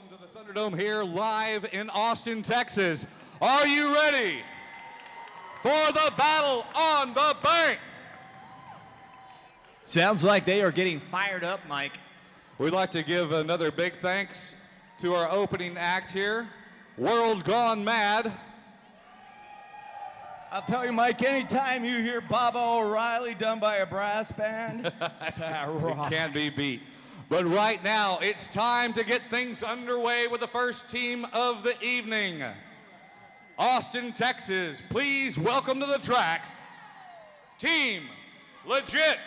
to the Thunderdome here live in Austin, Texas. Are you ready for the battle on the bank? Sounds like they are getting fired up, Mike. We'd like to give another big thanks to our opening act here, World Gone Mad. I'll tell you, Mike, anytime you hear Baba O'Reilly done by a brass band, that rocks. It can't be beat. But right now, it's time to get things underway with the first team of the evening. Austin, Texas, please welcome to the track, Team Legit.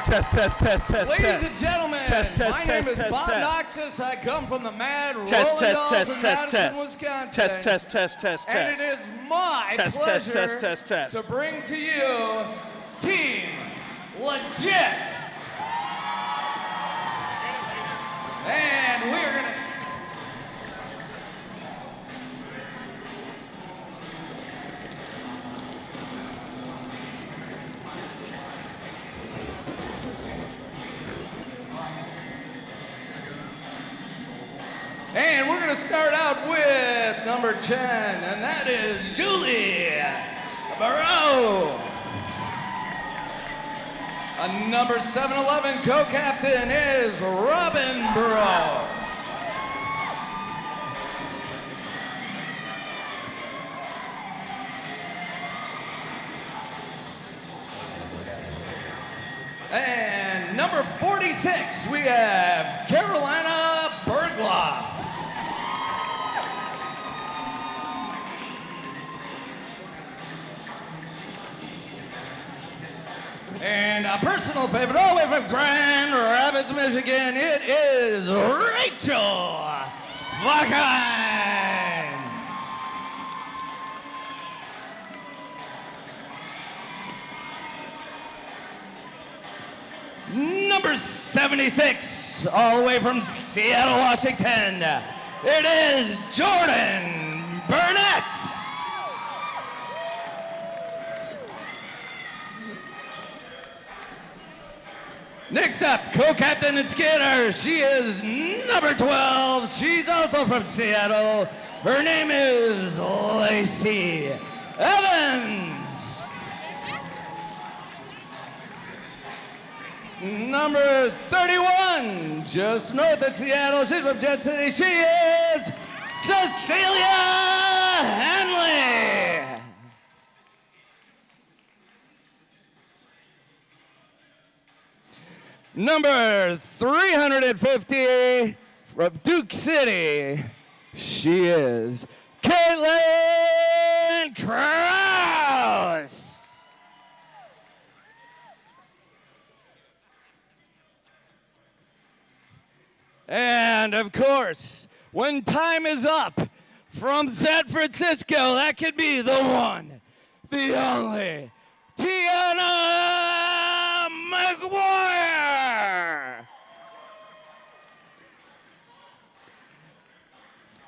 Test, test, test, test, Ladies test. and gentlemen, Test, test, my test, name is test, Bob test. Noxus. I come from the mad Test, Rolling test, Dolls test, in test, Madison, test. Wisconsin. Test, test, test, test, And test. it is my Test, pleasure test, test, test, test. to bring to you Team Legit. And we're going to... And we're going to start out with number 10, and that is Julie Barrow. Number 711 co-captain is Robin Barrow. And number 46, we have Carolina Bergloff. And a personal favorite, all the way from Grand Rapids, Michigan, it is Rachel Vackheim. Number 76, all the way from Seattle, Washington, it is Jordan Burnett. Next up, co-captain and skater, she is number 12. She's also from Seattle. Her name is Lacey Evans. Number 31, just north of Seattle, she's from Jet City. She is Cecilia Henley. Number 350 from Duke City, she is Caitlin Krause. And of course, when time is up, from San Francisco, that could be the one, the only, Tiana McGuire.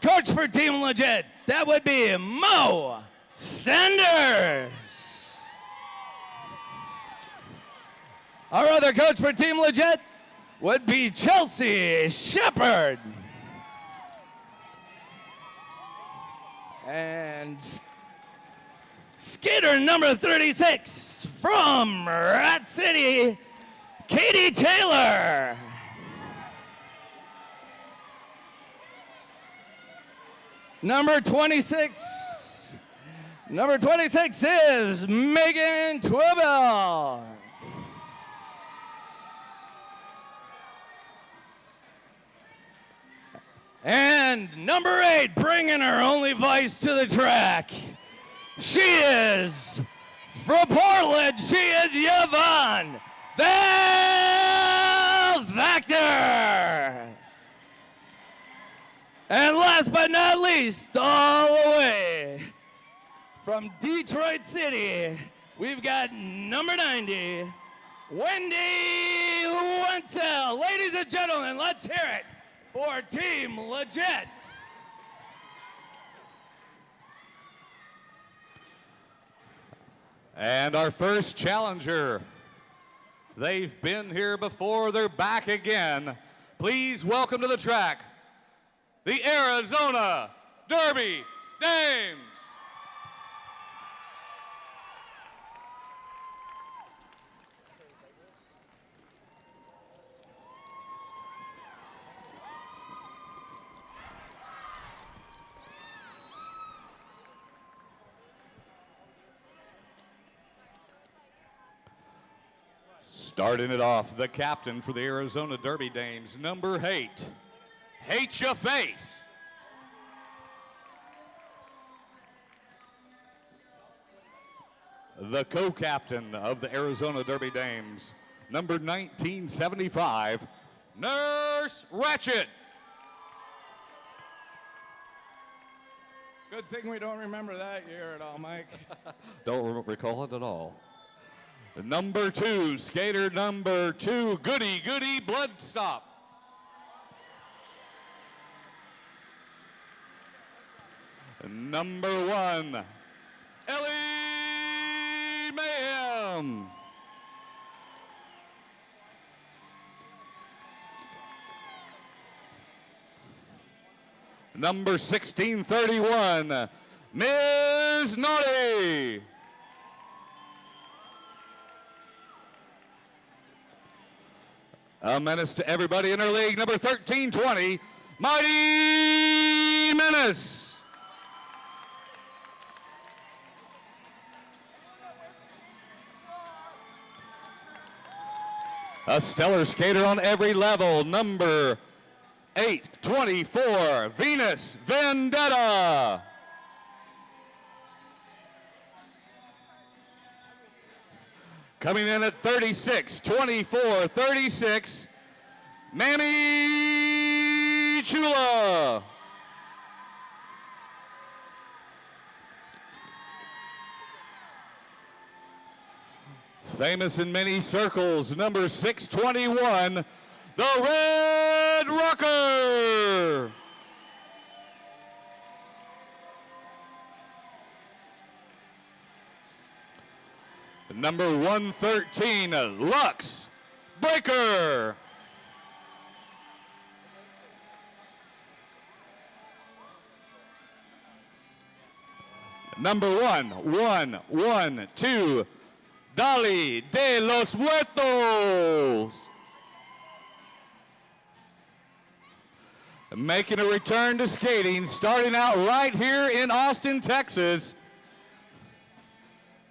Coach for Team Legit, that would be Mo Sanders. Our other coach for Team Legit would be Chelsea Shepard. And skater number 36 from Rat City, Katie Taylor. Number 26 is Megan Twibble. And number 8, bringing her only voice to the track. She is from Portland. She is Yvonne Valvactor. And last but not least, all the way from Detroit City, we've got number 90, Wendy Wenzel. Ladies and gentlemen, let's hear it for Team Legit. And our first challenger, they've been here before, they're back again. please welcome to the track the Arizona Derby Dames. Starting it off, the captain for the Arizona Derby Dames, number 8, Hate Ya Face. The co-captain of the Arizona Derby Dames, number 1975, Nurse Ratchet. Good thing we don't remember that year at all, Mike. Don't recall it at all. Number 2, skater number 2, Goody Goody Bloodstop. Number 1, Ellie Mayhem. Number 1631, Ms. Naughty. A menace to everybody in her league, number 1320, Mighty Menace. A stellar skater on every level, number 824, Venus Vendetta. Coming in at 36, 24, 36, Mammy Chula. Famous in many circles, number 621, the Red Rocker. Number 113, Lux Breaker. Number 112, Dali de los Muertos. Making a return to skating, starting out right here in Austin, Texas.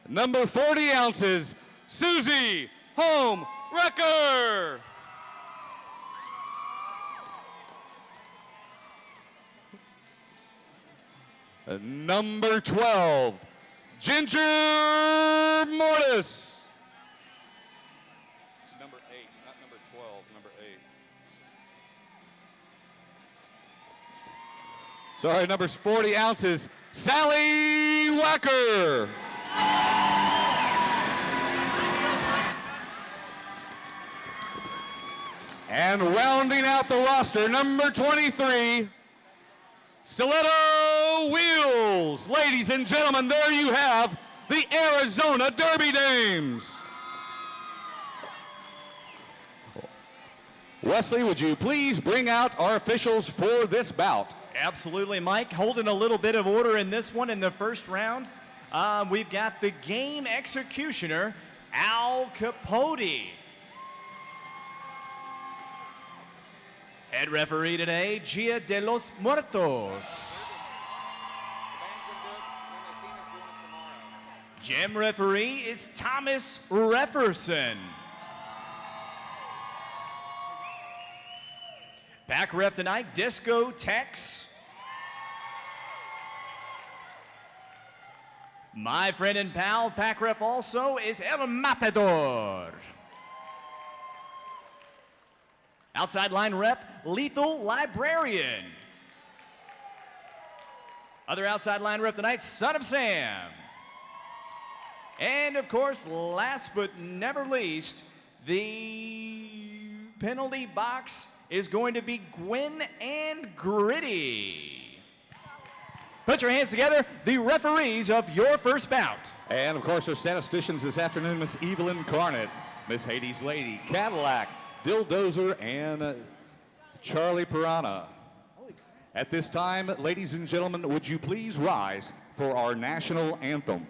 Number 40 ounces, Susie Home Wrecker. Number 12, Ginger Mortis. It's number 8, not number 12, number 8. Sorry, number 40 ounces, Sally Wacker. And rounding out the roster, number 23, Stiletto Wheels. Ladies and gentlemen, there you have the Arizona Derby Dames. Wesley, would you please bring out our officials for this bout? Absolutely, Mike. Holding a little bit of order in this one in the first round. We've got the game executioner, Al Capote. Head referee today, Gia de los Muertos. Gem referee is Thomas Refferson. Back ref tonight, Disco Tex. My friend and pal, pack ref also, is El Matador. Outside line rep, Lethal Librarian. Other outside line rep tonight, Son of Sam. And of course, last but never least, the penalty box is going to be Gwen and Gritty. Put your hands together, the referees of your first bout. And of course, our statisticians this afternoon, Miss Evelyn Carnett, Miss Hades Lady, Cadillac, Dilldozer, and Charlie Piranha. At this time, ladies and gentlemen, would you please rise for our national anthem?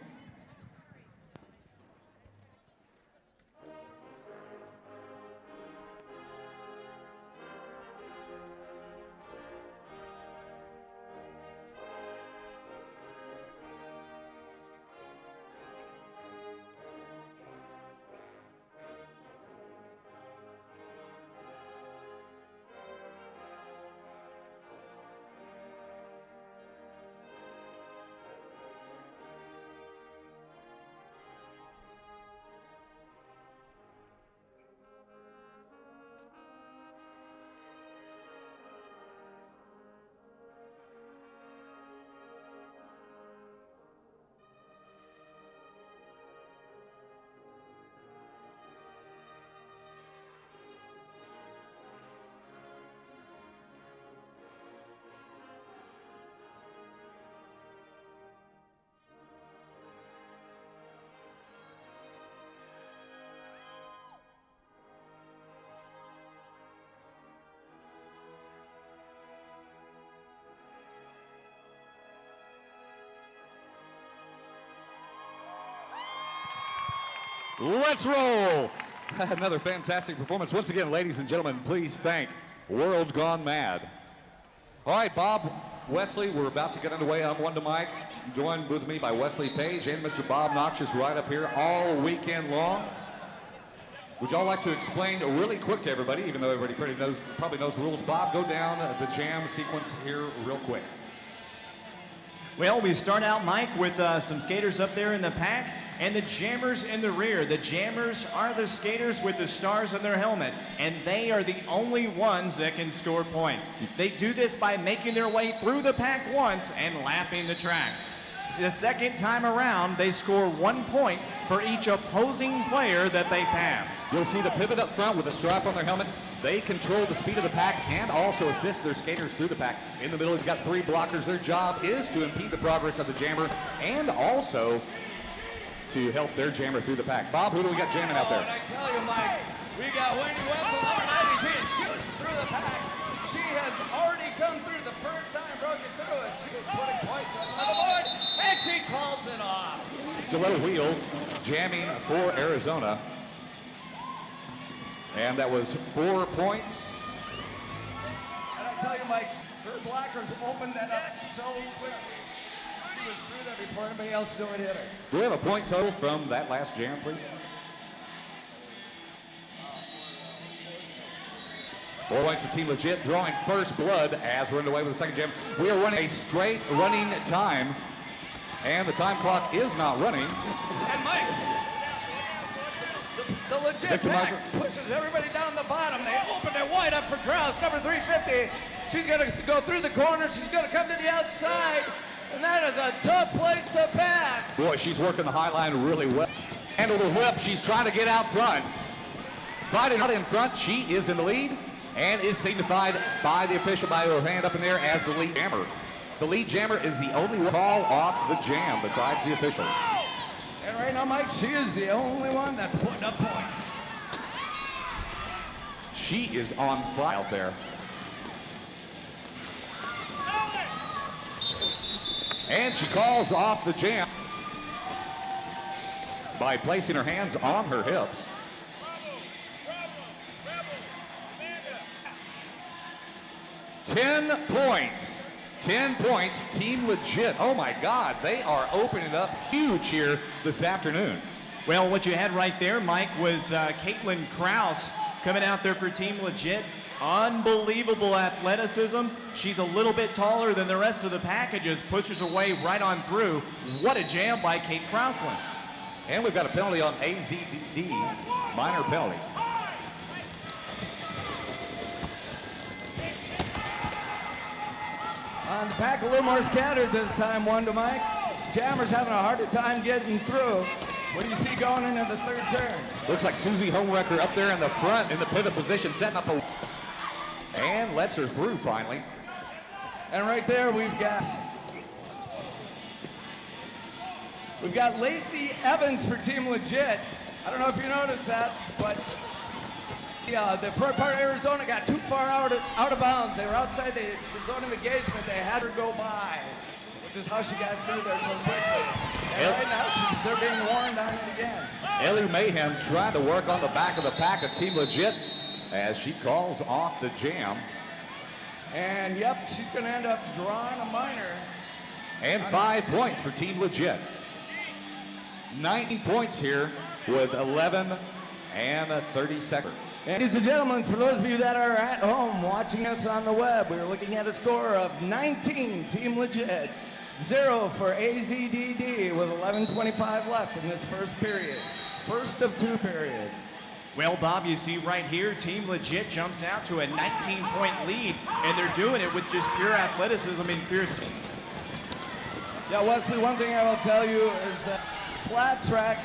Let's roll! Another fantastic performance. Once again, ladies and gentlemen, please thank World Gone Mad. All right, Bob, Wesley, we're about to get underway. I'm Wanda Mike, joined with me by Wesley Page and Mr. Bob Noxious right up here all weekend long. Would y'all like to explain really quick to everybody, even though everybody probably knows the rules? Bob, go down the jam sequence here real quick. Well, we start out, Mike, with some skaters up there in the pack and the jammers in the rear. The jammers are the skaters with the stars on their helmet, and they are the only ones that can score points. They do this by making their way through the pack once and lapping the track. The second time around, they score 1 point for each opposing player that they pass. You'll see the pivot up front with a strap on their helmet. They control the speed of the pack and also assist their skaters through the pack. In the middle, you've got 3 blockers. Their job is to impede the progress of the jammer and also to help their jammer through the pack. Bob, who do we got jamming out there? And I tell you, Mike, we got Wendy Wetzel, number 90. She is shooting through the pack. She has already come through the first time, broken through it. She is putting points on the board, and she calls it off. Stiletto Wheels jamming for Arizona. And that was 4 points. And I tell you, Mike, her blockers opened that up so quickly. She was through there before anybody else knew it hit her. Do we have a point total from that last jam, please? 4 points for Team Legit, drawing first blood as we're underway with the second jam. We are running a straight running time, and the time clock is not running. And Mike, the Legit pack pushes everybody down the bottom. They open it wide up for Krause, number 350. She's going to go through the corner. She's going to come to the outside. And that is a tough place to pass. Boy, she's working the high line really well. Handle the whip. She's trying to get out front. Fighting out in front. She is in the lead and is signified by the official by her hand up in there as the lead jammer. The lead jammer is the only one call off the jam besides the officials. And right now, Mike, she is the only one that's putting up points. She is on fire out there. And she calls off the jam by placing her hands on her hips. Ten points. 10 points, Team Legit. Oh my God, they are opening up huge here this afternoon. Well, what you had right there, Mike, was Caitlin Krause coming out there for Team Legit. Unbelievable athleticism. She's a little bit taller than the rest of the pack and just pushes her way right on through. What a jam by Kate Krauslin. And we've got a penalty on AZDD, minor penalty. On the pack, a little more scattered this time, Wanda Mike. Jammer's having a harder time getting through. What do you see going into the third turn? Looks like Susie Homewrecker up there in the front in the pivot position, setting up a... And lets her through finally. And right there we've got Lacey Evans for Team Legit. I don't know if you noticed that, but Yeah, the front part of Arizona got too far out of bounds. They were outside the zone of engagement. They had her go by, which is how she got through there so quickly. And right now, they're being warned on it again. Ellie Mayhem trying to work on the back of the pack of Team Legit as she calls off the jam. And yep, she's going to end up drawing a minor. And 5 points for Team Legit. 19 points here with 11 and 30 seconds. Ladies and gentlemen, for those of you that are at home watching us on the web, we're looking at a score of 19 Team Legit, 0 for AZDD with 11:25 left in this first period. First of 2 periods. Well, Bob, you see right here, Team Legit jumps out to a 19-point lead, and they're doing it with just pure athleticism and fierce. Yeah, Wesley, one thing I will tell you is that flat track,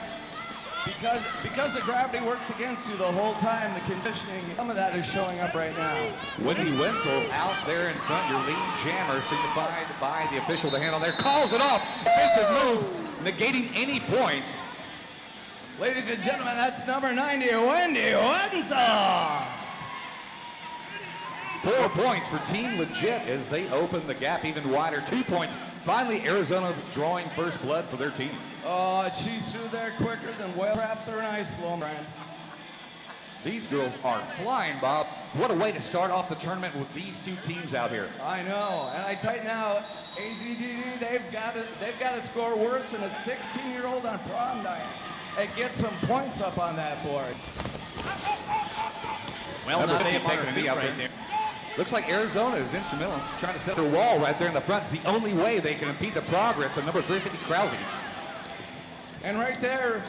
because the gravity works against you the whole time, the conditioning, some of that is showing up right now. Wendy Wenzel out there in front, your lead jammer, signified by the official to handle there, calls it off. Defensive move, negating any points. Ladies and gentlemen, that's number 90, Wendy Wenzel. 4 points for Team Legit as they open the gap even wider. 2 points. Finally, Arizona drawing first blood for their team. Oh, she's through there quicker than well wrapped through an ice floe, Brian. These girls are flying, Bob. What a way to start off the tournament with these 2 teams out here. I know, and I tell you now, AZDD, they've got to score worse than a 16-year-old on prom night and get some points up on that board. Well, now they have taking a knee out right there. Looks like Arizona is instrumental in trying to set their wall right there in the front. It's the only way they can impede the progress of number 350 Krause. And right there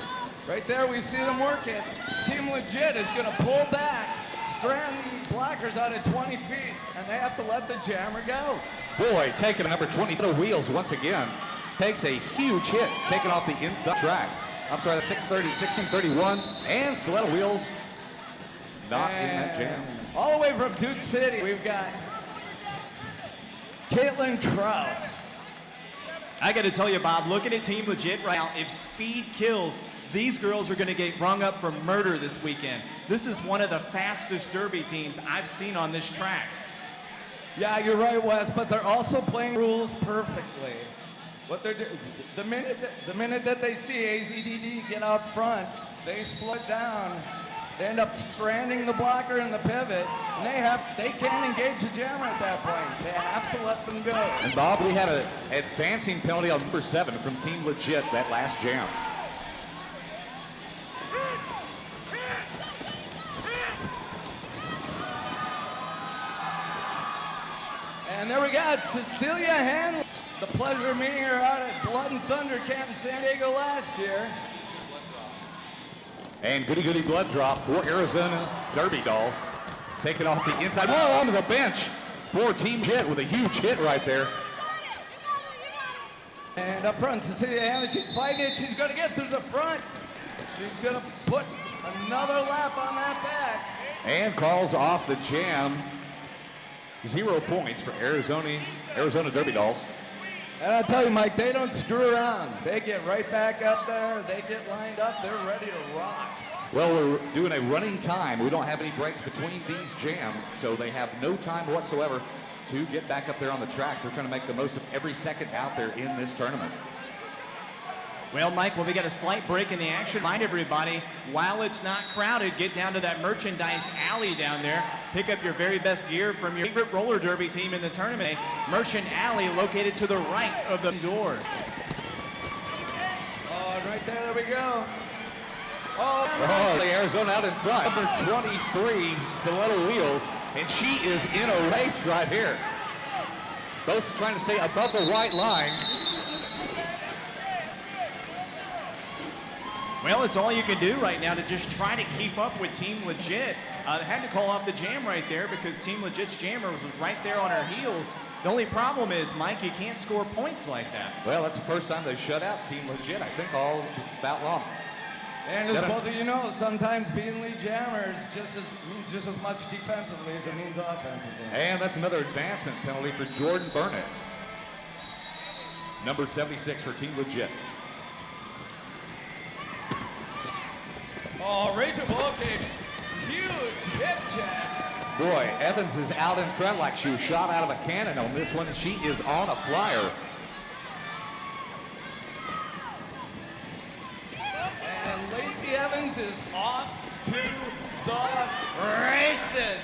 we see them working. Team Legit is going to pull back, strand the blockers out at 20 feet, and they have to let the jammer go. Boy, taking a number 20 wheels once again. Takes a huge hit, taking off the inside track. I'm sorry, the 1631, and stiletto wheels not in that jam. All the way from Duke City, we've got Caitlin Krause. I got to tell you, Bob, looking at Team Legit right now, if speed kills, these girls are going to get rung up for murder this weekend. This is one of the fastest derby teams I've seen on this track. Yeah, you're right, Wes, but they're also playing rules perfectly. What they're doing, the minute that they see AZDD get out front, they slow it down. They end up stranding the blocker in the pivot, and they can't engage the jammer at that point. They have to let them go. And Bob, we had an advancing penalty on number 7 from Team Legit that last jam. And there we got Cecilia Hanley. The pleasure of meeting her out at Blood and Thunder Camp in San Diego last year. And goody blood drop for Arizona Derby Dolls. Taking off the inside. Whoa, onto the bench for Team Jet with a huge hit right there. And up front, Cecilia Hanley, she's fighting it. She's going to get through the front. She's going to put another lap on that back. And calls off the jam. 0 points for Arizona Derby Dolls. And I'll tell you, Mike, they don't screw around. They get right back up there. They get lined up. They're ready to rock. Well, we're doing a running time. We don't have any breaks between these jams, so they have no time whatsoever to get back up there on the track. They're trying to make the most of every second out there in this tournament. Well, Mike, we got a slight break in the action. Remind everybody, while it's not crowded, get down to that merchandise alley down there. Pick up your very best gear from your favorite roller derby team in the tournament. Merchant Alley located to the right of the door. Oh, right there we go. The Arizona out in front. Number 23, Stiletto Wheels, and she is in a race right here. Both trying to stay above the white line. Well, it's all you can do right now to just try to keep up with Team Legit. They had to call off the jam right there because Team Legit's jammer was right there on her heels. The only problem is, Mike, you can't score points like that. Well, that's the first time they've shut out Team Legit, I think, all about long. And as both of you know, sometimes being lead jammers means just as much defensively as it means offensively. And that's another advancement penalty for Jordan Burnett. Number 76 for Team Legit. Oh, Rachel Volke, huge hit Boy, Evans is out in front like she was shot out of a cannon on this one. She is on a flyer. And Lacey Evans is off to the races.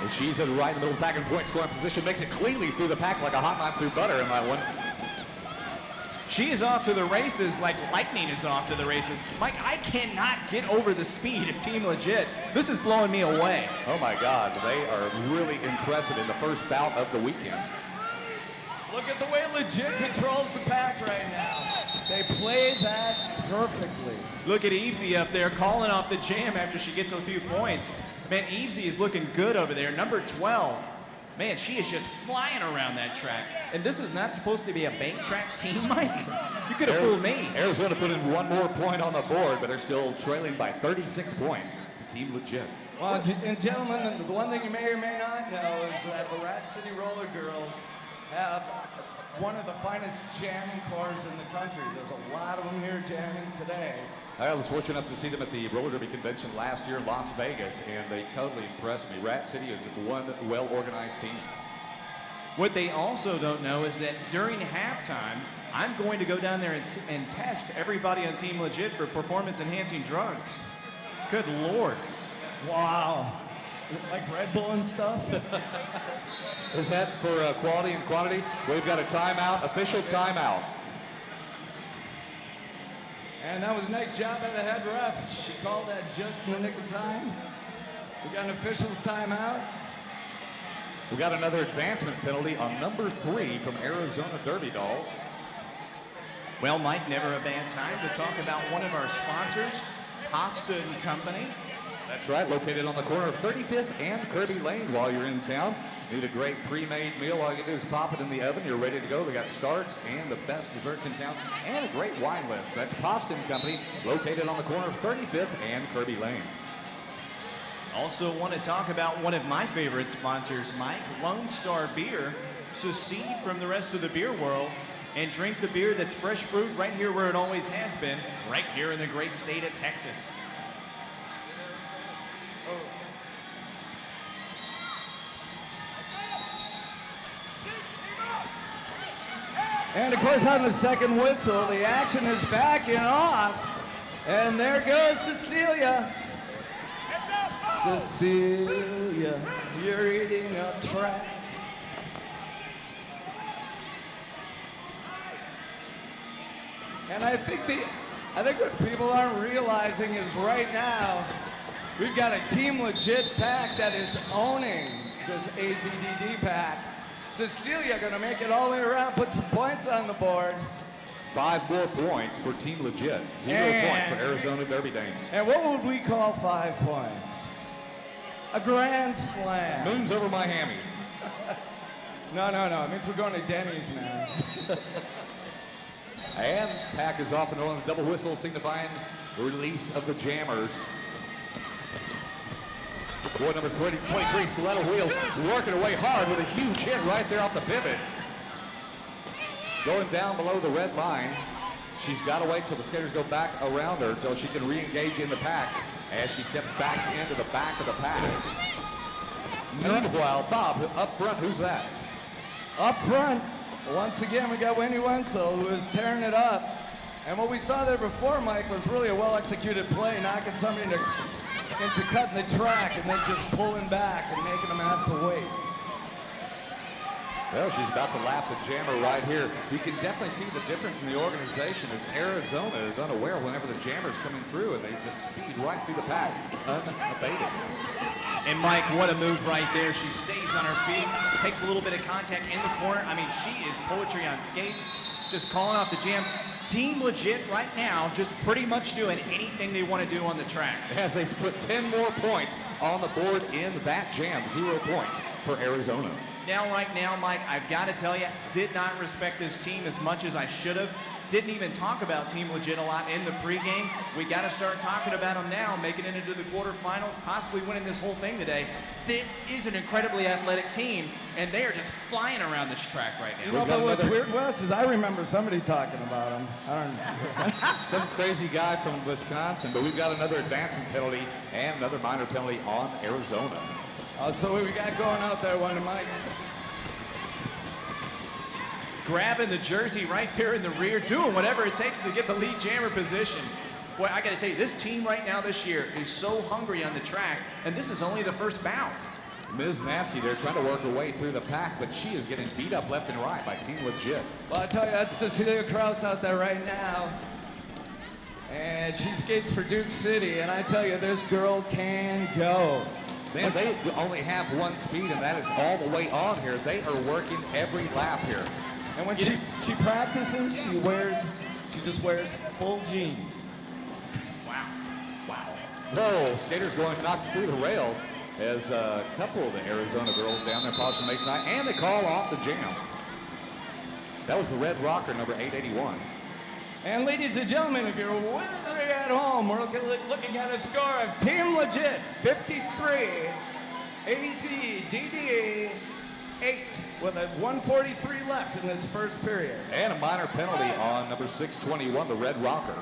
And she's in right in the middle back in point scoring position. Makes it cleanly through the pack like a hot knife through butter in that one. She is off to the races like lightning is off to the races. Mike, I cannot get over the speed of Team Legit. This is blowing me away. Oh my God, they are really impressive in the first bout of the weekend. Look at the way Legit controls the pack right now. They play that perfectly. Look at Evesy up there calling off the jam after she gets a few points. Man, Evesy is looking good over there. Number 12. Man, she is just flying around that track. And this is not supposed to be a bank track team, Mike. You could have fooled me. Arizona put in one more point on the board, but they're still trailing by 36 points to Team Legit. Well, and gentlemen, the one thing you may or may not know is that the Rat City Roller Girls have one of the finest jamming corps in the country. There's a lot of them here jamming today. I was fortunate enough to see them at the roller derby convention last year in Las Vegas, and they totally impressed me. Rat City is one well-organized team. What they also don't know is that during halftime, I'm going to go down there and test everybody on Team Legit for performance-enhancing drugs. Good Lord. Wow. Like Red Bull and stuff? Is that for quality and quantity? We've got a timeout, official timeout. And that was a nice job by the head ref. She called that just in the nick of time. We got an official's timeout. We got another advancement penalty on number 3 from Arizona Derby Dolls. Well, Mike, never a bad time to talk about one of our sponsors, Pasta & Company. That's right, located on the corner of 35th and Kirby Lane while you're in town. Need a great pre-made meal, all you do is pop it in the oven, you're ready to go. They got starts and the best desserts in town and a great wine list. That's Pasta & Company, located on the corner of 35th and Kirby Lane. Also want to talk about one of my favorite sponsors, Mike, Lone Star Beer. Secede from the rest of the beer world and drink the beer that's fresh brewed right here where it always has been, right here in the great state of Texas. And of course, on the second whistle, the action is backing off. And there goes Cecilia. Cecilia, you're eating a track. And I think what people aren't realizing is right now, we've got a Team Legit pack that is owning this AZDD pack. Cecilia gonna make it all the way around, put some points on the board. 5 more points for Team Legit. 0 points for Arizona Derby Dames. And what would we call 5 points? A grand slam. Moon's over my hammy. No. It means we're going to Denny's, man. And pack is off and on the double whistle signifying the release of the jammers. Boy number 23, Stiletto Wheels, working away hard with a huge hit right there off the pivot. Going down below the red line. She's got to wait till the skaters go back around her until she can re-engage in the pack as she steps back into the back of the pack. Meanwhile, Bob, up front, who's that? Up front, once again, we got Wendy Wenzel, who is tearing it up. And what we saw there before, Mike, was really a well-executed play, knocking somebody into cutting the track and then just pulling back and making them have to wait. Well, she's about to lap the jammer right here. You can definitely see the difference in the organization as Arizona is unaware whenever the jammer's coming through and they just speed right through the pack, unabated. And Mike, what a move right there. She stays on her feet, takes a little bit of contact in the corner. I mean, she is poetry on skates, just calling off the jam. Team Legit right now just pretty much doing anything they want to do on the track. As they put 10 more points on the board in that jam, 0 points for Arizona. Now, right now, Mike, I've got to tell you, did not respect this team as much as I should have. didn't even talk about Team Legit a lot in the pregame. We got to start talking about them now, making it into the quarterfinals, possibly winning this whole thing today. This is an incredibly athletic team, and they are just flying around this track right now. You know, but what's weird, Wes, is I remember somebody talking about him. I don't know. Some crazy guy from Wisconsin, but we've got another advancement penalty and another minor penalty on Arizona. So what we got going out there, one to Mike. Grabbing the jersey right there in the rear, doing whatever it takes to get the lead jammer position. Boy, I got to tell you, this team right now this year is so hungry on the track, and this is only the first bout. Ms. Nasty there trying to work her way through the pack, but she is getting beat up left and right by Team Legit. Well, I tell you, that's Cecilia Kraus out there right now. And she skates for Duke City, and I tell you, this girl can go. Man, they only have one speed, and that is all the way on here. They are working every lap here. And when she practices, she just wears full jeans. Wow. Whoa, skaters going knocked through the rails as a couple of the Arizona girls down there polishing Mason High, and they call off the jam. That was the Red Rocker, number 881. And ladies and gentlemen, if you're with me at home, we're looking at a score of Team Legit 53, AZDD 8, with a 143 left in this first period. And a minor penalty on number 621, the Red Rocker.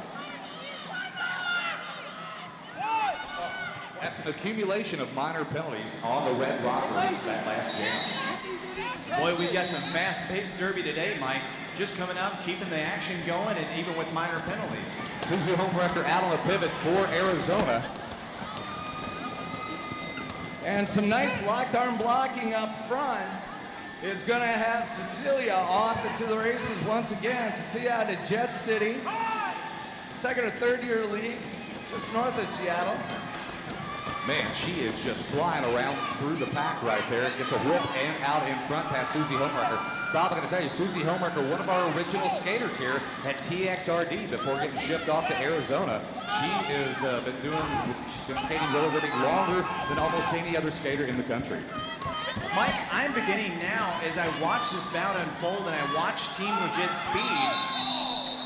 That's an accumulation of minor penalties on the Red Rocker that last jam. Boy, we've got some fast-paced derby today, Mike. Just coming out, keeping the action going, and even with minor penalties. Susie Homewrecker out on the pivot for Arizona. And some nice locked arm blocking up front is going to have Cecilia off into the races once again. Cecilia out of Jet City, second or third year league, just north of Seattle. Man, she is just flying around through the pack right there. Gets a whip and out in front past Susie Homewrecker. Bob, I'm going to tell you, Susie Homewrecker, one of our original skaters here at TXRD before getting shipped off to Arizona. She has been skating roller derby longer than almost any other skater in the country. Mike, I'm beginning now, as I watch this bout unfold and I watch Team Legit speed,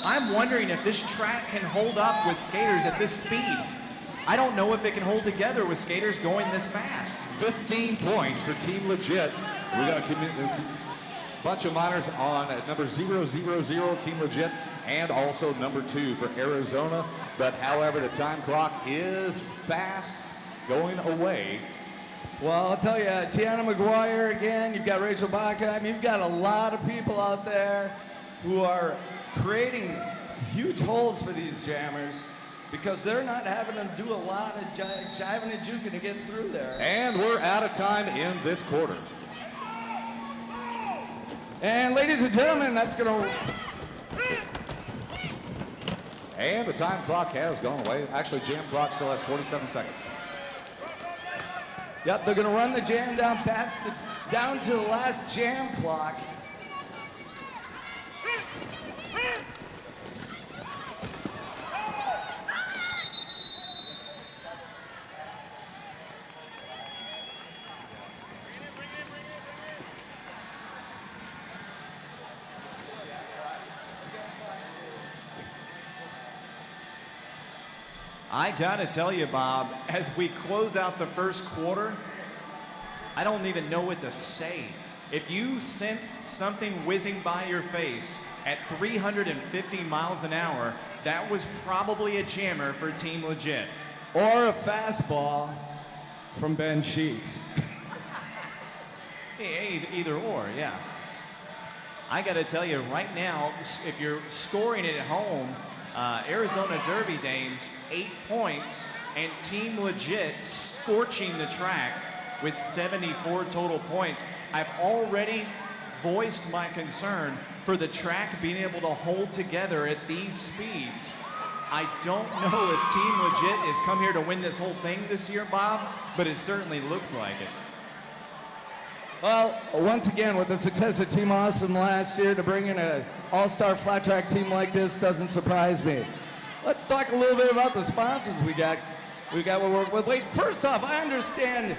I'm wondering if this track can hold up with skaters at this speed. I don't know if it can hold together with skaters going this fast. 15 points for Team Legit. We got a bunch of minors on number 000, Team Legit, and also number 2 for Arizona. But however, the time clock is fast going away. Well, I'll tell you, Tiana McGuire again, you've got Rachel Bachheim, you've got a lot of people out there who are creating huge holes for these jammers because they're not having them do a lot of jiving and juking to get through there. And we're out of time in this quarter. And ladies and gentlemen, that's going to... And the time clock has gone away. Actually, jam clock still has 47 seconds. Yep, they're going to run the jam down to the last jam clock. I gotta tell you, Bob, as we close out the first quarter, I don't even know what to say. If you sense something whizzing by your face at 350 miles an hour, that was probably a jammer for Team Legit. Or a fastball from Ben Sheets. Either or, yeah. I gotta tell you right now, if you're scoring it at home, Arizona Derby Dames, 8 points, and Team Legit scorching the track with 74 total points. I've already voiced my concern for the track being able to hold together at these speeds. I don't know if Team Legit has come here to win this whole thing this year, Bob, but it certainly looks like it. Well, once again, with the success of Team Awesome last year, to bring in an all-star flat track team like this doesn't surprise me. Let's talk a little bit about the sponsors we got what we're with. Wait, first off, I understand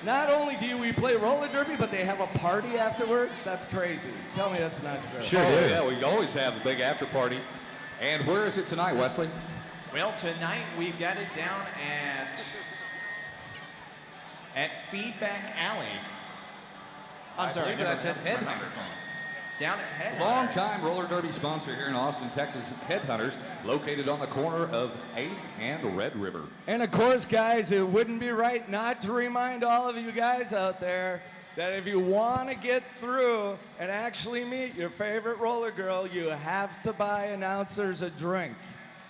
Not only do we play roller derby, but they have a party afterwards. That's crazy. Tell me that's not true. Sure do. Yeah, we always have a big after party. And where is it tonight, Wesley? Well, tonight we've got it down at Feedback Alley. I'm sorry, never that's mind, at that's my Headhunters. microphone. Down at Headhunters. Long-time roller derby sponsor here in Austin, Texas, Headhunters, located on the corner of 8th and Red River. And of course, guys, it wouldn't be right not to remind all of you guys out there that if you want to get through and actually meet your favorite roller girl, you have to buy announcers a drink.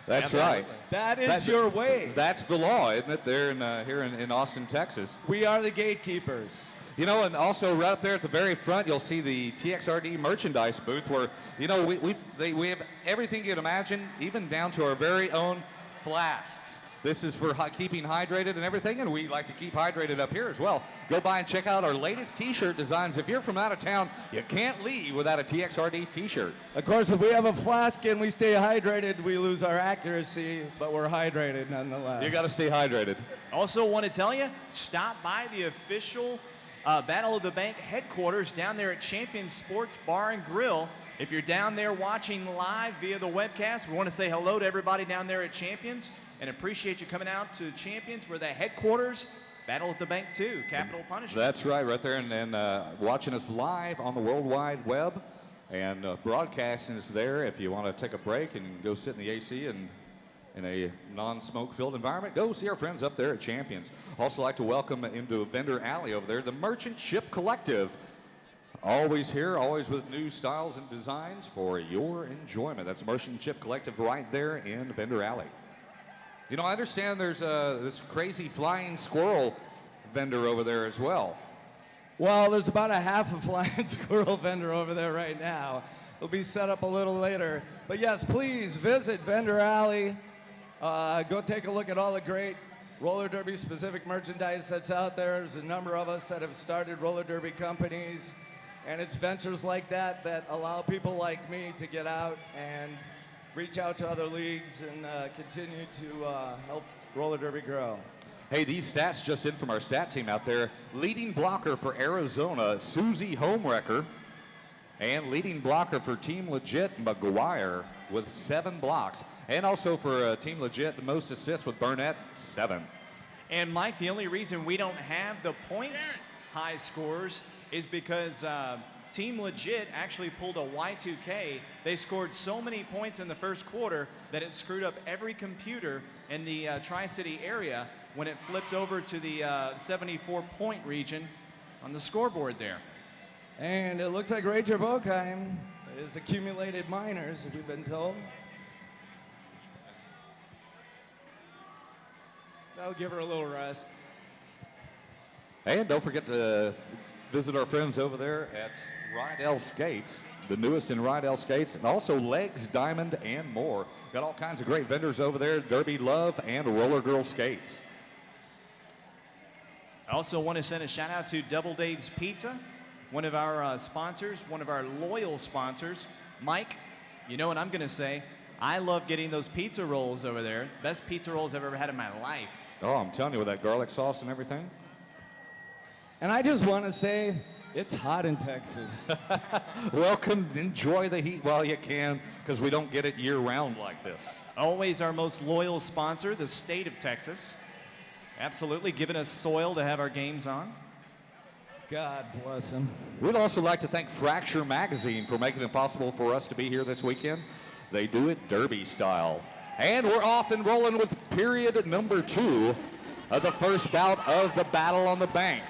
That's right. That is your way. That's the law, isn't it, there here in Austin, Texas? We are the gatekeepers. You know, and also right up there at the very front, you'll see the TXRD merchandise booth where, you know, we have everything you can imagine, even down to our very own flasks. This is for keeping hydrated and everything, and we like to keep hydrated up here as well. Go by and check out our latest t-shirt designs. If you're from out of town, you can't leave without a TXRD t-shirt. Of course, if we have a flask and we stay hydrated, we lose our accuracy, but we're hydrated nonetheless. You got to stay hydrated. Also want to tell you, stop by the official Battle of the Bank headquarters down there at Champion Sports Bar and Grill. If you're down there watching live via the webcast, we want to say hello to everybody down there at Champions and appreciate you coming out to Champions. We're the headquarters, Battle of the Bank 2, Capital Punishment. That's right there, and watching us live on the World Wide Web, and broadcasting is there. If you want to take a break and go sit in the AC and in a non-smoke filled environment, go see our friends up there at Champions. Also like to welcome into Vendor Alley over there, the Merchant Ship Collective. Always here, always with new styles and designs for your enjoyment. That's Merchant Ship Collective right there in Vendor Alley. You know, I understand there's this crazy flying squirrel vendor over there as well. Well, there's about a half a flying squirrel vendor over there right now. It'll be set up a little later. But yes, please visit Vendor Alley. Go take a look at all the great roller derby specific merchandise that's out there. There's a number of us that have started roller derby companies, and it's ventures like that that allow people like me to get out and reach out to other leagues and continue to help roller derby grow. Hey, these stats just in from our stat team out there. Leading blocker for Arizona, Susie Homewrecker. And leading blocker for Team Legit, McGuire, with 7 blocks. And also for Team Legit, the most assists with Burnett, 7. And Mike, the only reason we don't have the points high scores is because Team Legit actually pulled a Y2K. They scored so many points in the first quarter that it screwed up every computer in the Tri-City area when it flipped over to the 74-point region on the scoreboard there. And it looks like Rachel Bokheim is accumulated minors, we've been told. That'll give her a little rest. And don't forget to visit our friends over there at Rydell Skates, the newest in Rydell Skates, and also Legs, Diamond, and more. Got all kinds of great vendors over there, Derby Love and Roller Girl Skates. I also want to send a shout out to Double Dave's Pizza, one of our sponsors, one of our loyal sponsors. Mike, you know what I'm going to say. I love getting those pizza rolls over there. Best pizza rolls I've ever had in my life. Oh, I'm telling you, with that garlic sauce and everything. And I just want to say, it's hot in Texas. Welcome, enjoy the heat while you can, because we don't get it year-round like this. Always our most loyal sponsor, the state of Texas. Absolutely, giving us soil to have our games on. God bless him. We'd also like to thank Fracture Magazine for making it possible for us to be here this weekend. They do it derby style. And we're off and rolling with period number 2 of the first bout of the Battle on the Bank.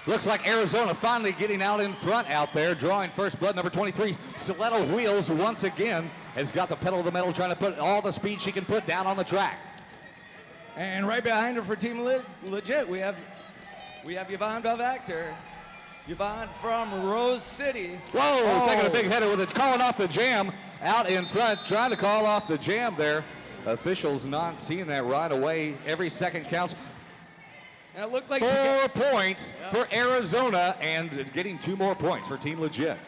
Looks like Arizona finally getting out in front out there, drawing first blood. Number 23, Stiletto Wheels, once again, has got the pedal to the metal, trying to put all the speed she can put down on the track. And right behind her for Team Legit, we have Yvonne Belvactor. Yvonne from Rose City. Whoa, taking a big header with it, calling off the jam out in front, trying to call off the jam there. Officials not seeing that right away. Every second counts. And it looked like 4 points for Arizona and getting 2 more points for Team Legit.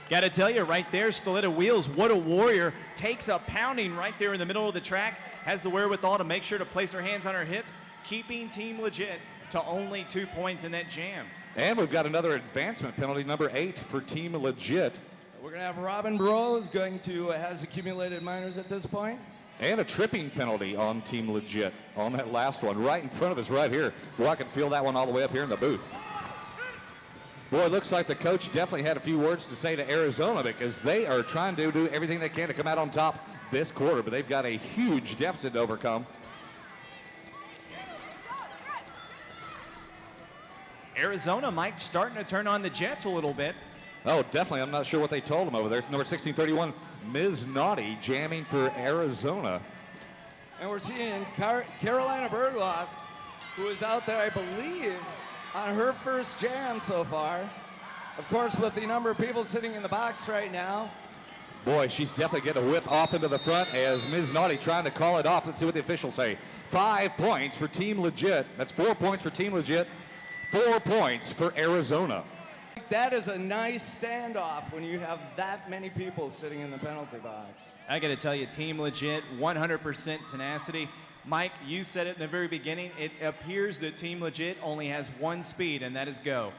Got to tell you, right there, Stiletto Wheels, what a warrior. Takes a pounding right there in the middle of the track. has the wherewithal to make sure to place her hands on her hips, keeping Team Legit to only 2 points in that jam. And we've got another advancement penalty, number 8 for Team Legit. We're going to have Robin Bros has accumulated minors at this point. And a tripping penalty on Team Legit on that last one, right in front of us right here. Boy, I can feel that one all the way up here in the booth. Boy, it looks like the coach definitely had a few words to say to Arizona because they are trying to do everything they can to come out on top this quarter, but they've got a huge deficit to overcome. Arizona might starting to turn on the Jets a little bit. Oh, definitely. I'm not sure what they told him over there. Number 1631, Ms. Naughty, jamming for Arizona. And we're seeing Carolina Bergloff, who is out there, I believe, on her first jam so far. Of course, with the number of people sitting in the box right now. Boy, she's definitely getting a whip off into the front as Ms. Naughty trying to call it off. Let's see what the officials say. 5 points for Team Legit. That's 4 points for Team Legit. 4 points for Arizona. That is a nice standoff when you have that many people sitting in the penalty box. I got to tell you, Team Legit, 100% tenacity. Mike, you said it in the very beginning. It appears that Team Legit only has one speed, and that is go.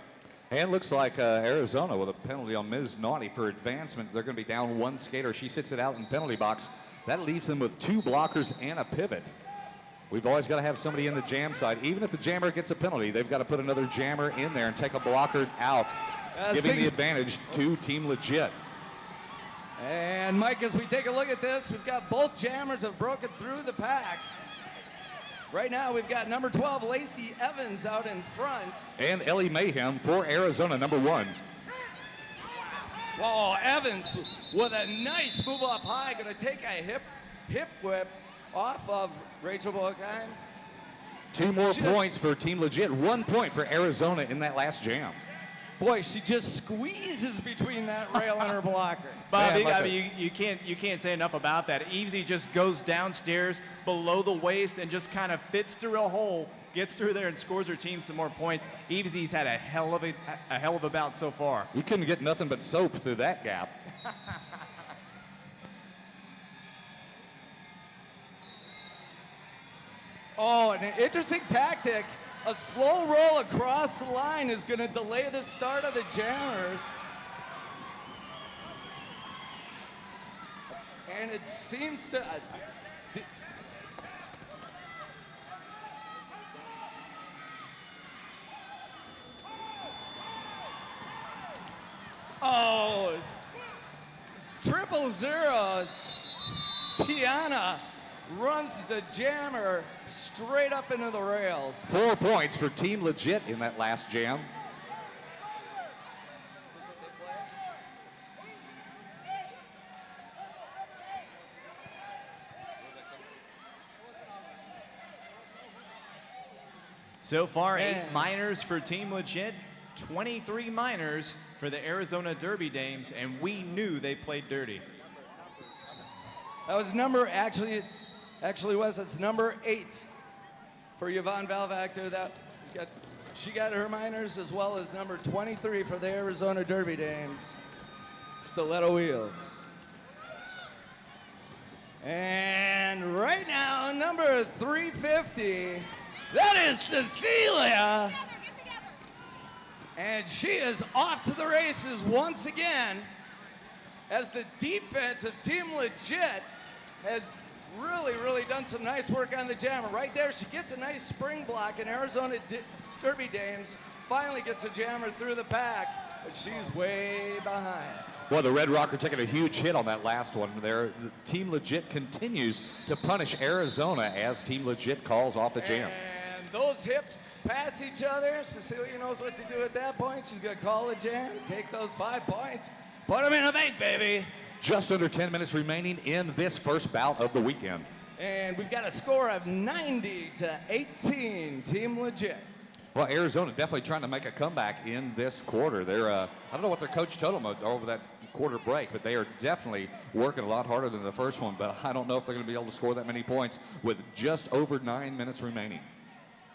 And looks like Arizona with a penalty on Ms. Naughty for advancement. They're going to be down one skater. She sits it out in penalty box. That leaves them with 2 blockers and a pivot. We've always got to have somebody in the jam side. Even if the jammer gets a penalty, they've got to put another jammer in there and take a blocker out, giving the advantage to Team Legit. And Mike, as we take a look at this, we've got both jammers have broken through the pack. Right now, we've got number 12, Lacey Evans, out in front. And Ellie Mayhem for Arizona, number 1. Whoa, Evans with a nice move up high, going to take a hip whip off of Rachel Bookheim. 2 more points for Team Legit. 1 point for Arizona in that last jam. Boy, she just squeezes between that rail and her blocker. Bobby, I mean, you can't say enough about that. Evesy just goes downstairs below the waist and just kind of fits through a hole, gets through there and scores her team some more points. Evesy's had a hell of a bout so far. You couldn't get nothing but soap through that gap. Oh, an interesting tactic. A slow roll across the line is going to delay the start of the jammers. And it seems to... oh, triple zeros. Tiana runs the jammer straight up into the rails. 4 points for Team Legit in that last jam. So far, 8 minors for Team Legit, 23 minors for the Arizona Derby Dames, and we knew they played dirty. That was it's number 8 for Yvonne Valvactor. She got her minors, as well as number 23 for the Arizona Derby Dames, Stiletto Wheels. And right now, number 350, that is Cecilia. And she is off to the races once again, as the defense of Team Legit has really done some nice work on the jammer. Right there, she gets a nice spring block, and Arizona Derby Dames finally gets a jammer through the pack, but she's way behind. Well, the Red Rocker taking a huge hit on that last one there. Team Legit continues to punish Arizona as Team Legit calls off the jam. And those hips pass each other. Cecilia knows what to do at that point. She's going to call the jam, take those 5 points, put them in a bank, baby. Just under 10 minutes remaining in this first bout of the weekend. And we've got a score of 90-18, Team Legit. Well, Arizona definitely trying to make a comeback in this quarter. They're, I don't know what their coach told them over that quarter break, but they are definitely working a lot harder than the first one. But I don't know if they're going to be able to score that many points with just over 9 minutes remaining.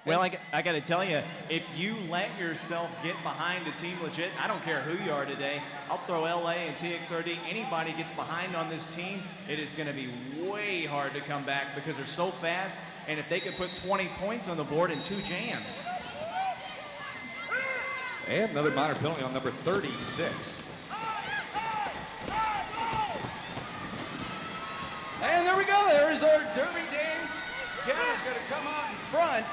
Well, I got to tell you, if you let yourself get behind a team legit, I don't care who you are today, I'll throw LA and TXRD, anybody gets behind on this team, it is going to be way hard to come back because they're so fast, and if they could put 20 points on the board in 2 jams. And another minor penalty on number 36. And there we go. There's our Derby Dames. Jammer's going to come out in front.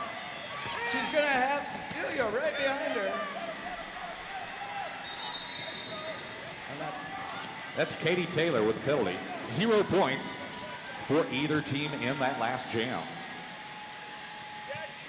She's going to have Cecilia right behind her. That's Katie Taylor with the penalty. 0 points for either team in that last jam.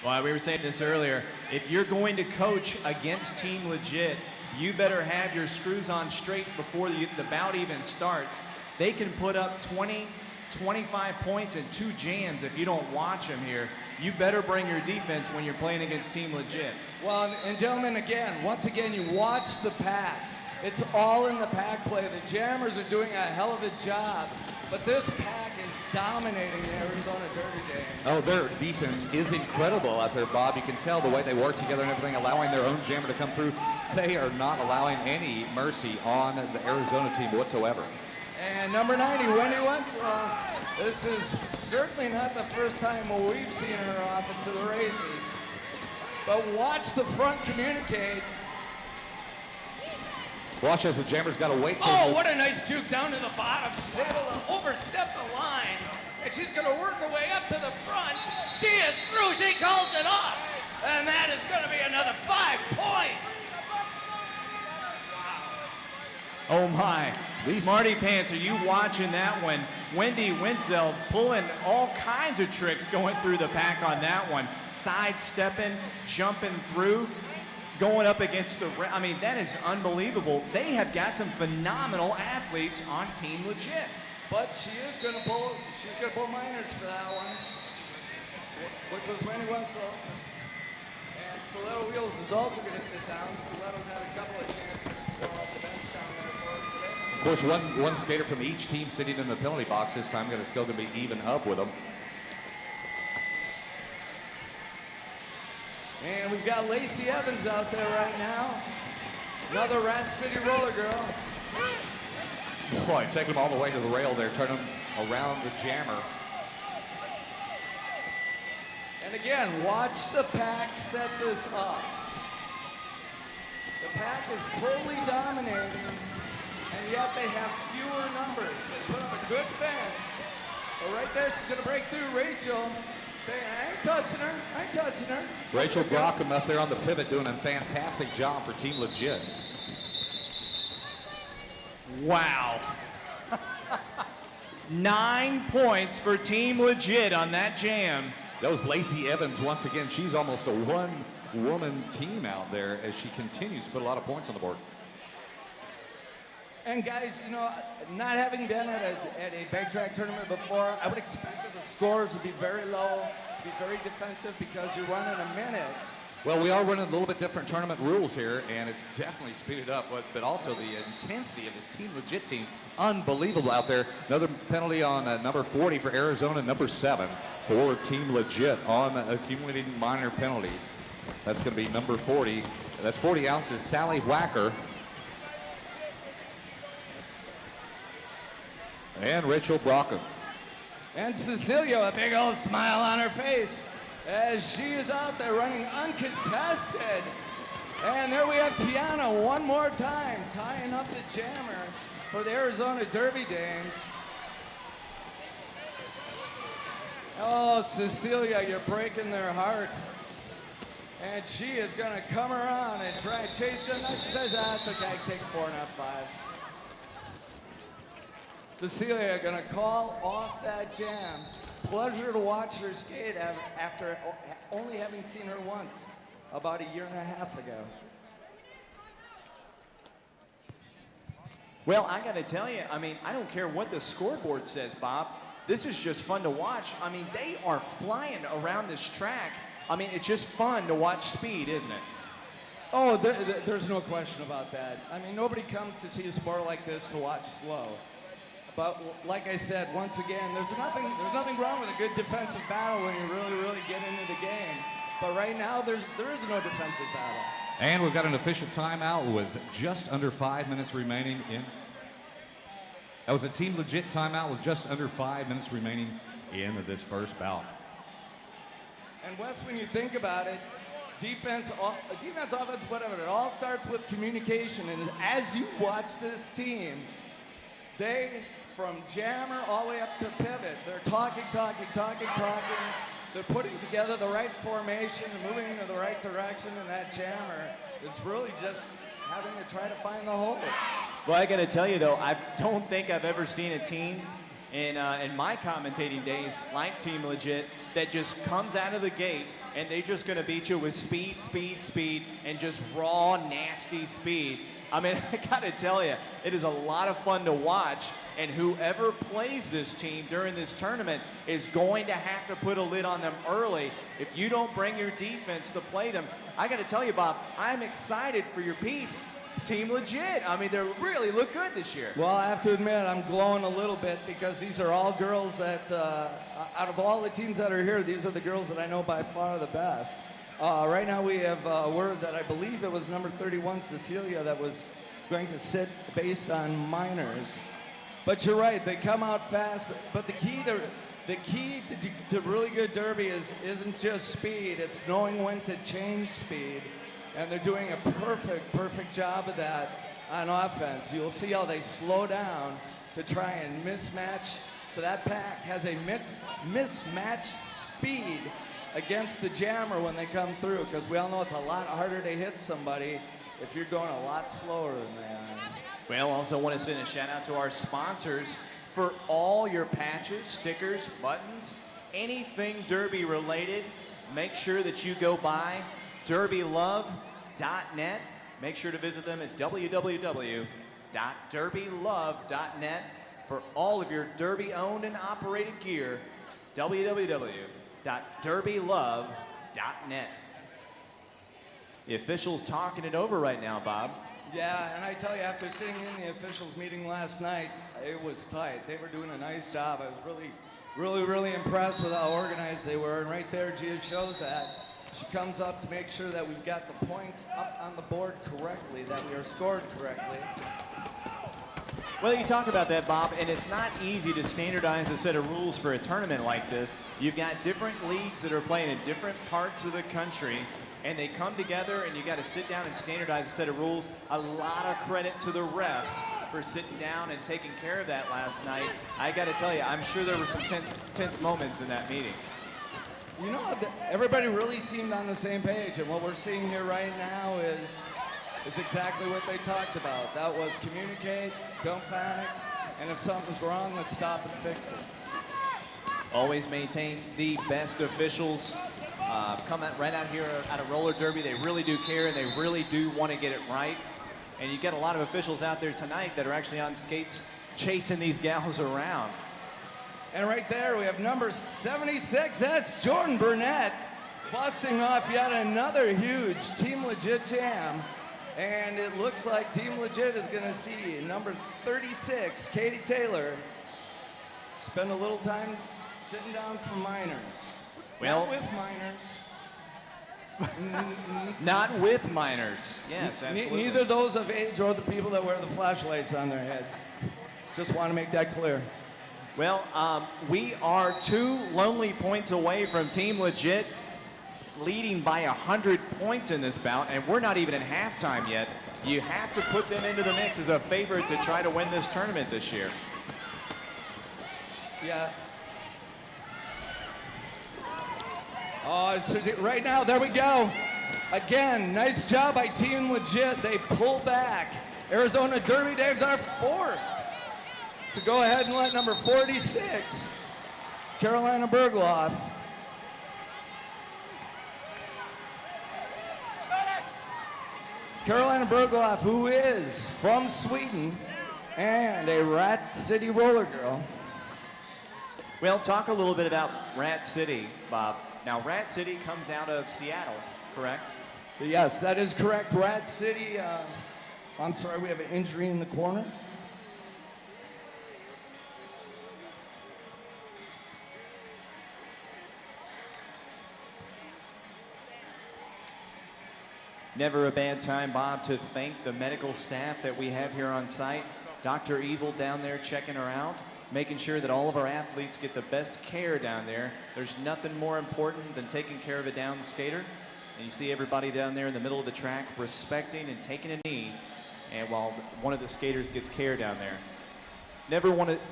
Well, we were saying this earlier. If you're going to coach against Team Legit, you better have your screws on straight before the bout even starts. They can put up 20, 25 points in 2 jams if you don't watch them here. You better bring your defense when you're playing against Team Legit. Well, and gentlemen, once again, you watch the pack. It's all in the pack play. The Jammers are doing a hell of a job, but this pack is dominating the Arizona Derby Dames. Oh, their defense is incredible out there, Bob. You can tell the way they work together and everything, allowing their own jammer to come through. They are not allowing any mercy on the Arizona team whatsoever. And number 90, Wendy Wenzel. This is certainly not the first time we've seen her off into the races. But watch the front communicate. Watch as the jammer's got to wait till... Oh, what a nice juke down to the bottom. She's able to overstep the line. And she's going to work her way up to the front. She is through. She calls it off. And that is going to be another 5 points. Oh my, Smarty Pants, are you watching that one? Wendy Wenzel pulling all kinds of tricks going through the pack on that one. Sidestepping, jumping through, going up against the, I mean, that is unbelievable. They have got some phenomenal athletes on Team Legit. But she's going to pull minors for that one, which was Wendy Wenzel. And Stiletto Wheels is also going to sit down. Stiletto's had a couple of chances to go off the bench down there for us today. Of course, one skater from each team sitting in the penalty box this time still going to be even up with them. And we've got Lacey Evans out there right now. Another Rat City roller girl. Boy, take them all the way to the rail there, turn them around the jammer. And again, watch the pack set this up. The pack is totally dominating, and yet they have fewer numbers. They put up a good fence. But right there, she's going to break through Rachel, saying, I ain't touching her, I ain't touching her. Rachel Brockham up there on the pivot doing a fantastic job for Team Legit. Wow. 9 points for Team Legit on that jam. That was Lacey Evans once again. She's almost a one-woman team out there as she continues to put a lot of points on the board. And guys, you know, not having been at a big track tournament before, I would expect that the scores would be very low, be very defensive because you're running a minute. Well, we are running a little bit different tournament rules here, and it's definitely speeded up, but also the intensity of this Team Legit team, unbelievable out there. Another penalty on number 40 for Arizona, number 7 for Team Legit on accumulating minor penalties. That's going to be number 40. That's 40 ounces, Sally Whacker. And Rachel Brockham. And Cecilia, a big old smile on her face as she is out there running uncontested. And there we have Tiana one more time, tying up the jammer for the Arizona Derby Dames. Oh, Cecilia, you're breaking their heart. And she is going to come around and try and chase them. Now she says, it's okay, I can take 4, not 5. Cecilia going to call off that jam. Pleasure to watch her skate after only having seen her once, about 1.5 years ago. Well, I got to tell you, I mean, I don't care what the scoreboard says, Bob. This is just fun to watch. I mean, they are flying around this track. I mean, it's just fun to watch speed, isn't it? Oh, there's no question about that. I mean, nobody comes to see a sport like this to watch slow. But like I said, once again, there's nothing wrong with a good defensive battle when you really get into the game. But right now, there is no defensive battle. And we've got an official timeout with just under 5 minutes remaining in. That was a Team Legit timeout with just under 5 minutes remaining in this first bout. And Wes, when you think about it, defense, offense, whatever, it all starts with communication. And as you watch this team, they, from jammer all the way up to pivot, they're talking. They're putting together the right formation and moving in the right direction, and that jammer is really just having to try to find the hole. Well, I got to tell you, though, I don't think I've ever seen a team in my commentating days like Team Legit that just comes out of the gate and they're just going to beat you with speed, and just raw, nasty speed. I mean, I got to tell you, it is a lot of fun to watch, and whoever plays this team during this tournament is going to have to put a lid on them early. If you don't bring your defense to play them, I got to tell you, Bob, I'm excited for your peeps. Team Legit. I mean, they really look good this year. Well, I have to admit, I'm glowing a little bit because these are all girls that, out of all the teams that are here, these are the girls that I know by far the best. Right now we have word that I believe it was number 31, Cecilia, that was going to sit based on minors. But you're right, they come out fast, but the key to really good derby isn't just speed, it's knowing when to change speed. And they're doing a perfect job of that on offense. You'll see how they slow down to try and mismatch. So that pack has a mismatched speed against the jammer when they come through, because we all know it's a lot harder to hit somebody if you're going a lot slower than they are. Well, also want to send a shout out to our sponsors for all your patches, stickers, buttons, anything Derby related. Make sure that you go by DerbyLove.net. Make sure to visit them at www.derbylove.net for all of your Derby owned and operated gear. www.derbylove.net. The officials talking it over right now, Bob. Yeah, and I tell you, after sitting in the officials meeting last night, it was tight. They were doing a nice job. I was really impressed with how organized they were. And right there, Gia shows that. She comes up to make sure that we've got the points up on the board correctly, that we are scored correctly. Well, you talk about that, Bob, and it's not easy to standardize a set of rules for a tournament like this. You've got different leagues that are playing in different parts of the country, and they come together, and you got to sit down and standardize a set of rules. A lot of credit to the refs for sitting down and taking care of that last night. I got to tell you, I'm sure there were some tense moments in that meeting. You know, everybody really seemed on the same page, and what we're seeing here right now is exactly what they talked about. That was communicate, don't panic, and if something's wrong, let's stop and fix it. Always maintain the best officials. Come right out here out of roller derby. They really do care, and they really do want to get it right. And you get a lot of officials out there tonight that are actually on skates chasing these gals around. And right there, we have number 76. That's Jordan Burnett, busting off yet another huge Team Legit jam. And it looks like Team Legit is going to see number 36, Katie Taylor, spend a little time sitting down for minors. Well, not with minors. Not with minors. Yes, absolutely. Neither those of age or the people that wear the flashlights on their heads. Just want to make that clear. Well, we are 2 lonely points away from Team Legit leading by 100 points in this bout, and we're not even in halftime yet. You have to put them into the mix as a favorite to try to win this tournament this year. Yeah. Oh, right now, there we go. Again, nice job by Team Legit. They pull back. Arizona Derby Dames are forced to go ahead and let number 46, Carolina Bergloff, who is from Sweden and a Rat City roller girl. Well, talk a little bit about Rat City, Bob. Now, Rat City comes out of Seattle, correct? Yes, that is correct. Rat City, I'm sorry, we have an injury in the corner. Never a bad time, Bob, to thank the medical staff that we have here on site. Dr. Evil down there checking her out, making sure that all of our athletes get the best care down there. There's nothing more important than taking care of a down skater. And you see everybody down there in the middle of the track respecting and taking a knee, and while one of the skaters gets care down there.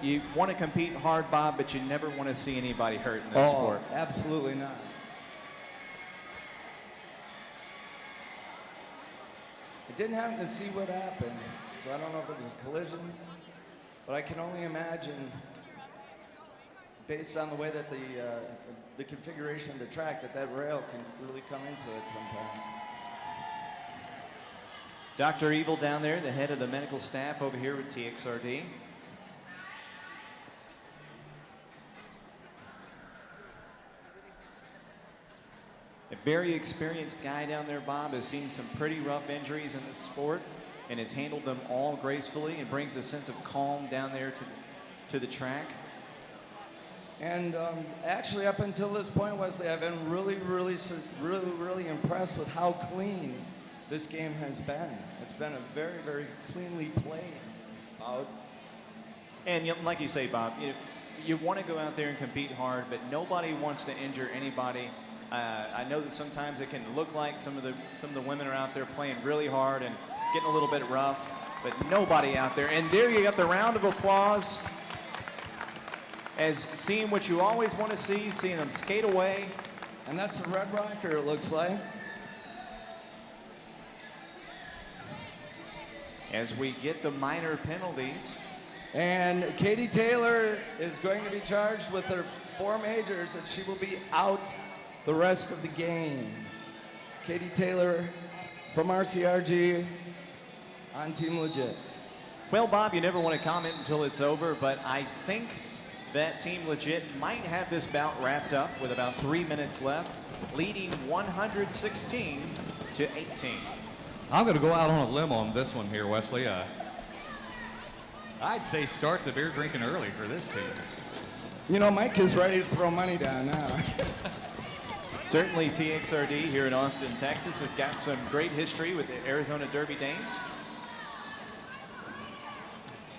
You want to compete hard, Bob, but you never want to see anybody hurt in this sport. Absolutely not. I didn't happen to see what happened, so I don't know if it was a collision, but I can only imagine, based on the way that the configuration of the track, that rail can really come into it sometimes. Dr. Evil down there, the head of the medical staff over here with TXRD. A very experienced guy down there, Bob, has seen some pretty rough injuries in this sport and has handled them all gracefully and brings a sense of calm down there to the track. And actually, up until this point, Wesley, I've been really impressed with how clean this game has been. It's been a very, very cleanly played bout. And like you say, Bob, you want to go out there and compete hard, but nobody wants to injure anybody. I know that sometimes it can look like some of the women are out there playing really hard and getting a little bit rough, but nobody out there. And there you got the round of applause as seeing what you always want to see, seeing them skate away. And that's a Red Rocker, it looks like. As we get the minor penalties. And Katie Taylor is going to be charged with her 4 majors, and she will be out the rest of the game. Katie Taylor from RCRG on Team Legit. Well, Bob, you never want to comment until it's over, but I think that Team Legit might have this bout wrapped up with about 3 minutes left, leading 116 to 18. I'm going to go out on a limb on this one here, Wesley. I'd say start the beer drinking early for this team. You know, Mike is ready to throw money down now. Certainly TXRD here in Austin, Texas has got some great history with the Arizona Derby Dames.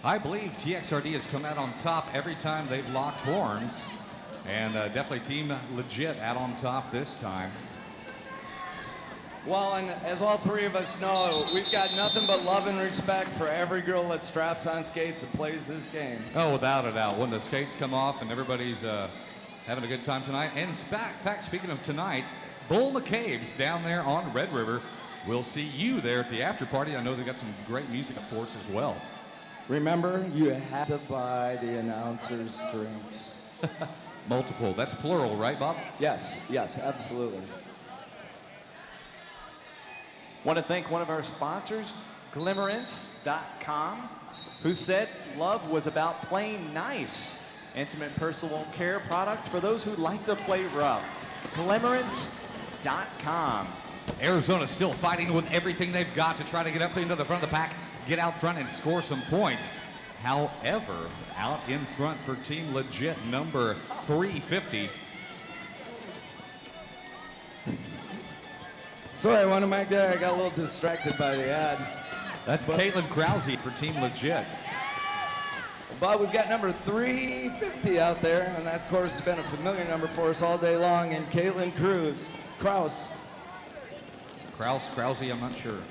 I believe TXRD has come out on top every time they've locked horns, and definitely Team Legit out on top this time. Well, and as all 3 of us know, we've got nothing but love and respect for every girl that straps on skates and plays this game. Oh, without a doubt. When the skates come off and everybody's having a good time tonight. And in fact, speaking of tonight, Bull McCabe's down there on Red River. We'll see you there at the after party. I know they got some great music for us as well. Remember, you have to buy the announcers drinks. Multiple. That's plural, right, Bob? Yes, absolutely. Want to thank one of our sponsors, Glimmerance.com, who said love was about playing nice. Intimate personal care products for those who like to play rough. Glimmerance.com. Arizona still fighting with everything they've got to try to get up into the front of the pack, get out front and score some points. However, out in front for Team Legit, number 350. Sorry, one of my guys, I got a little distracted by the ad. That's Caitlin Krause for Team Legit. But we've got number 350 out there, and that, of course, has been a familiar number for us all day long, and Caitlin Krause, I'm not sure.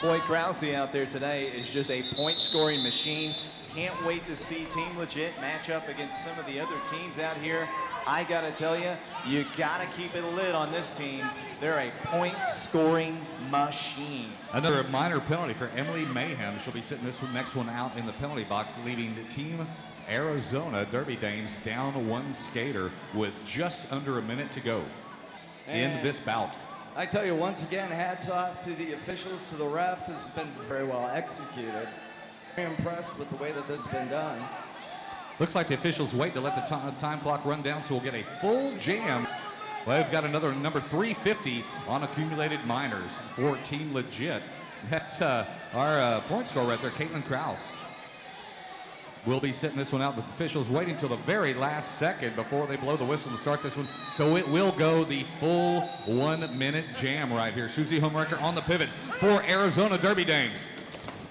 Boy, Krause out there today is just a point-scoring machine. Can't wait to see Team Legit match up against some of the other teams out here. I gotta tell you, you gotta keep it lit on this team. They're a point-scoring machine. Another minor penalty for Emily Mayhem. She'll be sitting this next one out in the penalty box, leaving the Team Arizona Derby Dames down 1 skater with just under a minute to go in this bout. I tell you, once again, hats off to the officials, to the refs. This has been very well executed. Very impressed with the way that this has been done. Looks like the officials wait to let the time clock run down, so we'll get a full jam. Well, we've got another number 350 on accumulated minors for Team Legit. That's our point scorer right there, Caitlin Krause. We'll be sitting this one out. The officials waiting till the very last second before they blow the whistle to start this one. So it will go the full 1 minute jam right here. Susie Homewrecker on the pivot for Arizona Derby Dames.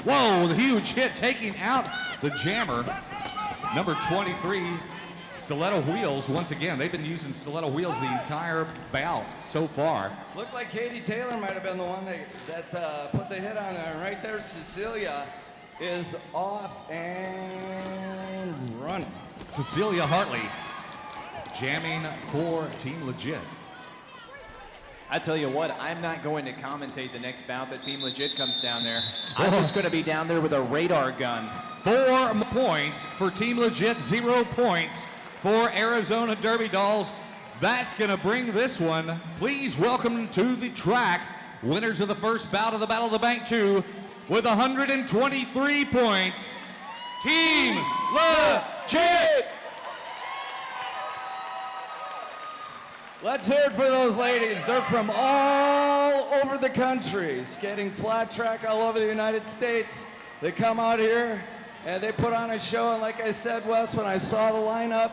Whoa, the huge hit taking out the jammer. Number 23, Stiletto Wheels. Once again, they've been using Stiletto Wheels the entire bout so far. Looked like Katie Taylor might have been the one that put the hit on there. Right there, Cecilia is off and running. Cecilia Hartley jamming for Team Legit. I tell you what, I'm not going to commentate the next bout that Team Legit comes down there. I'm just going to be down there with a radar gun. 4 points for Team Legit, 0 points for Arizona Derby Dolls. That's going to bring this one. Please welcome to the track winners of the first bout of the Battle of the Bank 2 with 123 points, Team Legit. Let's hear it for those ladies. They're from all over the country, skating flat track all over the United States. They come out here and they put on a show, and like I said, Wes, when I saw the lineup,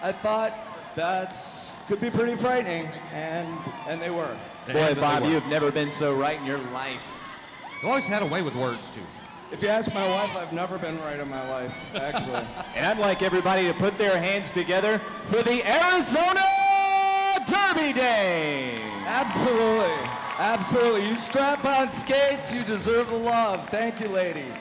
I thought that's could be pretty frightening, and they were. Boy, Bob, you have never been so right in your life. You always had a way with words, too. If you ask my wife, I've never been right in my life, actually. And I'd like everybody to put their hands together for the Arizona Derby Day. Absolutely. Absolutely. You strap on skates, you deserve the love. Thank you, ladies.